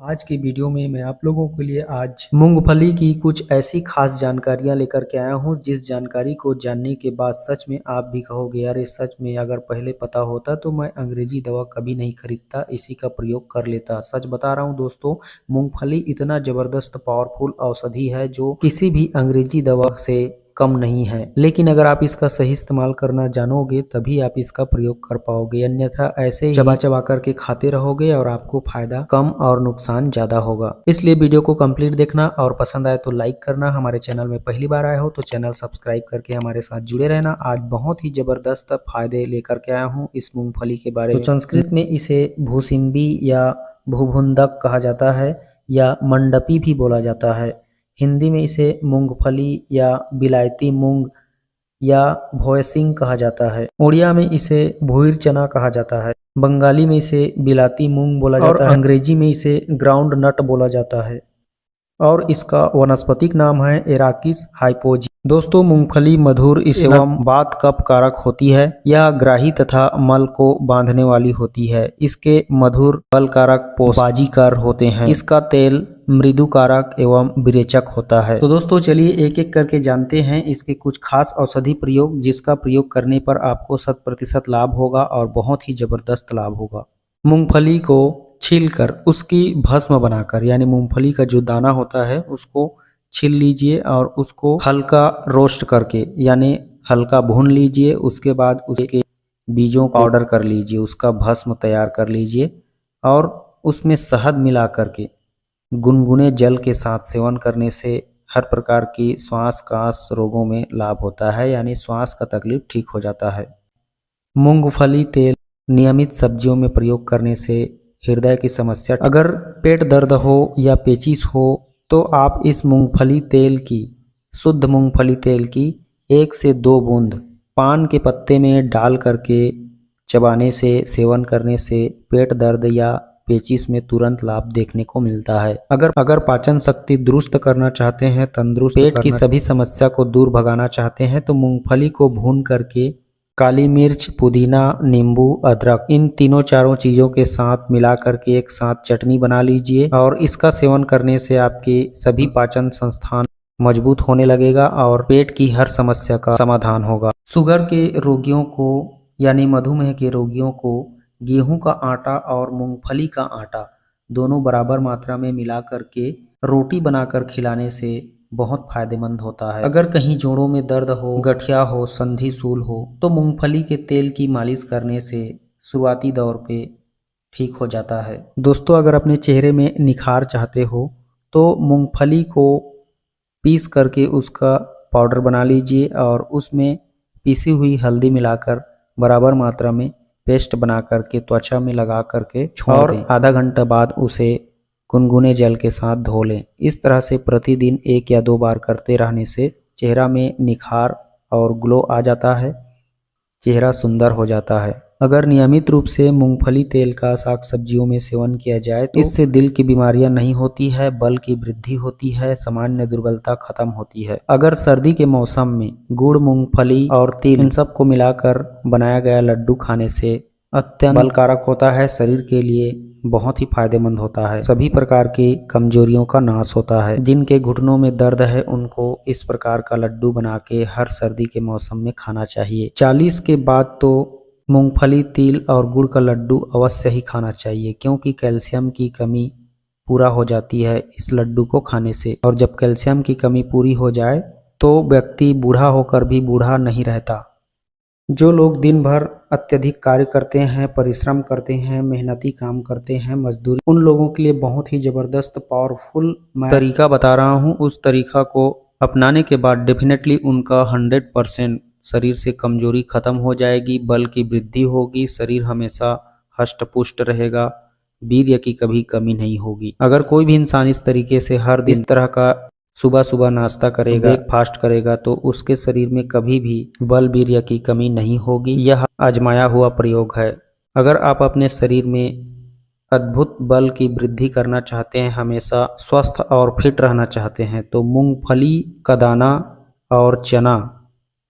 आज की वीडियो में मैं आप लोगों के लिए आज मूंगफली की कुछ ऐसी खास जानकारियां लेकर के आया हूं जिस जानकारी को जानने के बाद सच में आप भी कहोगे अरे सच में अगर पहले पता होता तो मैं अंग्रेजी दवा कभी नहीं खरीदता, इसी का प्रयोग कर लेता। सच बता रहा हूं दोस्तों, मूंगफली इतना जबरदस्त पावरफुल औषधि है जो किसी भी अंग्रेजी दवा से कम नहीं है। लेकिन अगर आप इसका सही इस्तेमाल करना जानोगे तभी आप इसका प्रयोग कर पाओगे, अन्यथा ऐसे ही चबा चबा करके खाते रहोगे और आपको फायदा कम और नुकसान ज्यादा होगा। इसलिए वीडियो को कंप्लीट देखना और पसंद आए तो लाइक करना। हमारे चैनल में पहली बार आए हो तो चैनल सब्सक्राइब करके हमारे साथ जुड़े रहना। आज बहुत ही जबरदस्त फायदे लेकर के आया हूँ इस मूंगफली के बारे में। संस्कृत में इसे भूसिम्बी या भूभुंदक कहा जाता है या मंडपी भी बोला जाता है। हिंदी में इसे मूंगफली या बिलायती मूंग या भोयसिंग कहा जाता है। उड़िया में इसे भूइर चना कहा जाता है। बंगाली में इसे बिलाती मूंग बोला जाता है। अंग्रेजी में इसे ग्राउंड नट बोला जाता है और इसका वानस्पतिक नाम है एराकिस हाइपोजी। दोस्तों, मूंगफली मधुर एवं वात कफ कारक होती है। यह ग्राही तथा मल को बांधने वाली होती है। इसके मधुर बल कारक पोषाजीकर होते हैं। इसका तेल मृदु कारक एवं विरेचक होता है। तो दोस्तों चलिए एक एक करके जानते हैं इसके कुछ खास औषधि प्रयोग, जिसका प्रयोग करने पर आपको 100% लाभ होगा और बहुत ही जबरदस्त लाभ होगा। मूंगफली को छीलकर उसकी भस्म बनाकर, यानी मूंगफली का जो दाना होता है उसको छील लीजिए और उसको हल्का रोस्ट करके यानी हल्का भून लीजिए। उसके बाद उसके बीजों को पाउडर कर लीजिए, उसका भस्म तैयार कर लीजिए और उसमें शहद मिला करके गुनगुने जल के साथ सेवन करने से हर प्रकार की श्वास काश रोगों में लाभ होता है, यानी श्वास का तकलीफ ठीक हो जाता है। मूंगफली तेल नियमित सब्जियों में प्रयोग करने से हृदय की समस्या, अगर पेट दर्द हो या पेचिश हो तो आप इस मूंगफली तेल की, शुद्ध मूंगफली तेल की 1 से 2 बूंद पान के पत्ते में डाल करके चबाने से, सेवन करने से पेट दर्द या पेचिश में तुरंत लाभ देखने को मिलता है। अगर पाचन शक्ति दुरुस्त करना चाहते हैं, तंदुरुस्त पेट की सभी समस्या को दूर भगाना चाहते हैं तो मूंगफली को भून करके काली मिर्च, पुदीना, नींबू, अदरक, इन तीनों चारों चीज़ों के साथ मिला करके एक साथ चटनी बना लीजिए और इसका सेवन करने से आपके सभी पाचन संस्थान मजबूत होने लगेगा और पेट की हर समस्या का समाधान होगा। शुगर के रोगियों को यानी मधुमेह के रोगियों को गेहूं का आटा और मूंगफली का आटा दोनों बराबर मात्रा में मिला करके रोटी बनाकर खिलाने से बहुत फायदेमंद होता है। अगर कहीं जोड़ों में दर्द हो, गठिया हो, संधि सूल हो तो मूंगफली के तेल की मालिश करने से शुरुआती दौर पे ठीक हो जाता है। दोस्तों, अगर अपने चेहरे में निखार चाहते हो तो मूंगफली को पीस करके उसका पाउडर बना लीजिए और उसमें पीसी हुई हल्दी मिलाकर बराबर मात्रा में पेस्ट बना करके त्वचा में लगा करके छोड़ दें। आधा घंटा बाद उसे गुनगुने जल के साथ धो लें। इस तरह से प्रतिदिन 1 या 2 बार करते रहने से चेहरा में निखार और ग्लो आ जाता है, चेहरा सुंदर हो जाता है। अगर नियमित रूप से मूंगफली तेल का साग सब्जियों में सेवन किया जाए तो इससे दिल की बीमारियां नहीं होती है, बल की वृद्धि होती है, सामान्य दुर्बलता खत्म होती है। अगर सर्दी के मौसम में गुड़, मूंगफली और तिल इन सबको मिलाकर बनाया गया लड्डू खाने से अत्यंत बलकारक होता है, शरीर के लिए बहुत ही फायदेमंद होता है। सभी प्रकार की कमजोरियों का नाश होता है। जिनके घुटनों में दर्द है उनको इस प्रकार का लड्डू बना के हर सर्दी के मौसम में खाना चाहिए। 40 के बाद तो मूंगफली, तिल और गुड़ का लड्डू अवश्य ही खाना चाहिए, क्योंकि कैल्शियम की कमी पूरा हो जाती है इस लड्डू को खाने से। और जब कैल्शियम की कमी पूरी हो जाए तो व्यक्ति बूढ़ा होकर भी बूढ़ा नहीं रहता। जो लोग दिन भर अत्यधिक कार्य करते हैं, परिश्रम करते हैं, मेहनती काम करते हैं, मजदूरी, उन लोगों के लिए बहुत ही जबरदस्त पावरफुल मैं तरीका बता रहा हूँ। उस तरीका को अपनाने के बाद डेफिनेटली उनका 100% शरीर से कमजोरी खत्म हो जाएगी, बल की वृद्धि होगी, शरीर हमेशा हष्ट पुष्ट रहेगा, वीर्य की कभी कमी नहीं होगी। अगर कोई भी इंसान इस तरीके से हर दिन इस तरह का सुबह सुबह नाश्ता करेगा, ब्रेकफास्ट करेगा तो उसके शरीर में कभी भी बल वीर्य की कमी नहीं होगी। यह आजमाया हुआ प्रयोग है। अगर आप अपने शरीर में अद्भुत बल की वृद्धि करना चाहते हैं, हमेशा स्वस्थ और फिट रहना चाहते हैं तो मूंगफली का दाना और चना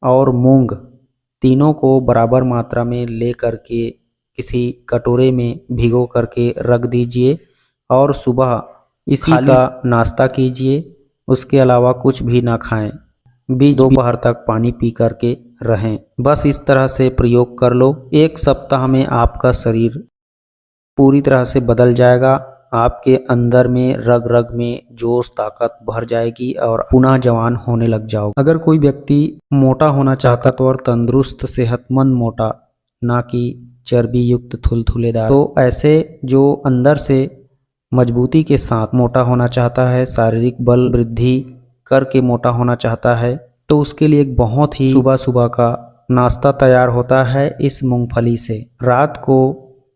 और मूंग तीनों को बराबर मात्रा में ले करके किसी कटोरे में भिगो करके रख दीजिए और सुबह इसी का नाश्ता कीजिए। उसके अलावा कुछ भी ना खाएं। बीच दोपहर तक पानी पी करके रहें। बस इस तरह से प्रयोग कर लो। 1 सप्ताह में आपका शरीर पूरी तरह से बदल जाएगा। आपके अंदर में रग रग में जोश ताकत भर जाएगी और पुनः जवान होने लग जाओगे। अगर कोई व्यक्ति मोटा होना चाहता तो और तंदुरुस्त सेहतमंद मोटा, ना कि चर्बी युक्त थुलथुलेदार, तो ऐसे जो अंदर से मजबूती के साथ मोटा होना चाहता है, शारीरिक बल वृद्धि करके मोटा होना चाहता है, तो उसके लिए एक बहुत ही सुबह सुबह का नाश्ता तैयार होता है इस मूंगफली से। रात को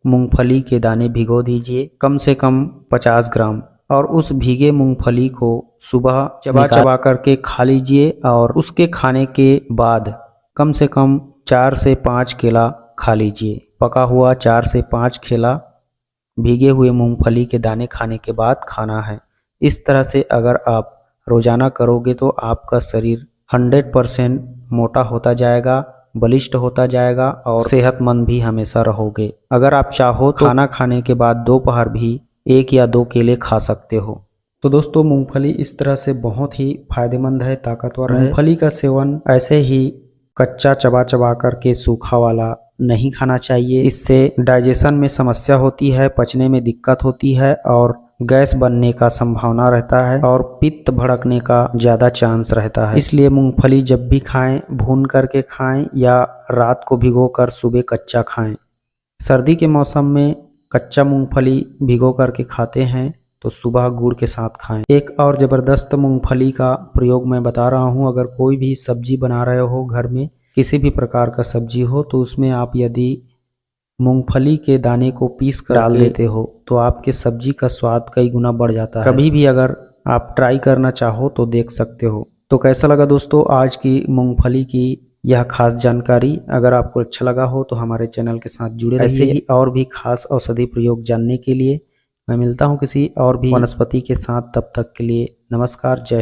मूंगफली के दाने भिगो दीजिए, कम से कम 50 ग्राम, और उस भीगे मूंगफली को सुबह चबा चबा करके खा लीजिए। और उसके खाने के बाद कम से कम 4 से 5 केला खा लीजिए। पका हुआ 4 से 5 केला भीगे हुए मूंगफली के दाने खाने के बाद खाना है। इस तरह से अगर आप रोजाना करोगे तो आपका शरीर 100% मोटा होता जाएगा, बलिष्ठ होता जाएगा और सेहतमंद भी हमेशा रहोगे। अगर आप चाहो तो खाना खाने के बाद दोपहर भी 1 या 2 केले खा सकते हो। तो दोस्तों, मूंगफली इस तरह से बहुत ही फायदेमंद है, ताकतवर है। मूंगफली का सेवन ऐसे ही कच्चा चबा चबा करके सूखा वाला नहीं खाना चाहिए। इससे डाइजेशन में समस्या होती है, पचने में दिक्कत होती है और गैस बनने का संभावना रहता है और पित्त भड़कने का ज़्यादा चांस रहता है। इसलिए मूंगफली जब भी खाएं भून करके खाएं या रात को भिगो कर सुबह कच्चा खाएं। सर्दी के मौसम में कच्चा मूंगफली भिगो करके खाते हैं तो सुबह गुड़ के साथ खाएं। एक और ज़बरदस्त मूंगफली का प्रयोग मैं बता रहा हूं। अगर कोई भी सब्जी बना रहे हो घर में, किसी भी प्रकार का सब्जी हो, तो उसमें आप यदि मूंगफली के दाने को पीस कर डाल देते हो तो आपके सब्जी का स्वाद कई गुना बढ़ जाता है। कभी भी अगर आप ट्राई करना चाहो तो देख सकते हो। तो कैसा लगा दोस्तों आज की मूंगफली की यह खास जानकारी? अगर आपको अच्छा लगा हो तो हमारे चैनल के साथ जुड़े रहिए। ऐसे ही और भी खास औषधि प्रयोग जानने के लिए मैं मिलता हूं किसी और भी वनस्पति के साथ। तब तक के लिए नमस्कार, जय।